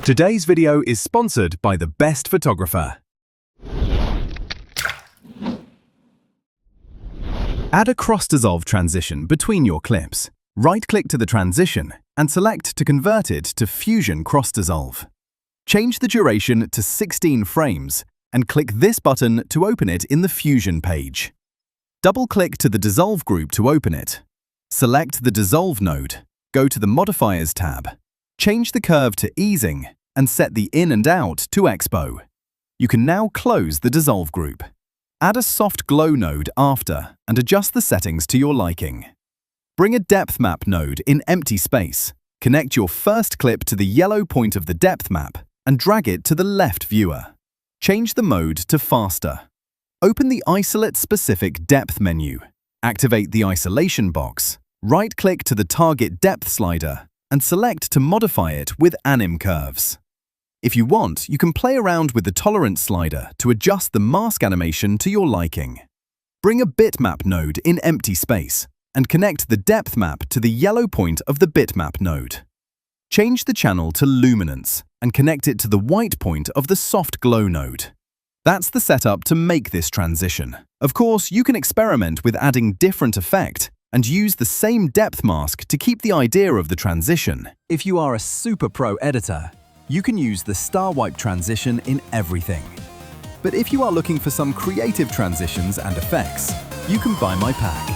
Today's video is sponsored by the best photographer. Add a cross-dissolve transition between your clips. Right-click to the transition and select to convert it to Fusion Cross-Dissolve. Change the duration to 16 frames and click this button to open it in the Fusion page. Double-click to the Dissolve group to open it. Select the Dissolve node, go to the Modifiers tab, change the curve to Easing and set the In and Out to Expo. You can now close the Dissolve group. Add a soft glow node after and adjust the settings to your liking. Bring a depth map node in empty space. Connect your first clip to the yellow point of the depth map and drag it to the left viewer. Change the mode to faster. Open the Isolate Specific Depth menu. Activate the isolation box. Right-click to the target depth slider and select to modify it with anim curves. If you want, you can play around with the tolerance slider to adjust the mask animation to your liking. Bring a bitmap node in empty space and connect the depth map to the yellow point of the bitmap node. Change the channel to luminance and connect it to the white point of the soft glow node. That's the setup to make this transition. Of course, you can experiment with adding different effect and use the same depth mask to keep the idea of the transition. If you are a super pro editor, you can use the star wipe transition in everything. But if you are looking for some creative transitions and effects, you can buy my pack.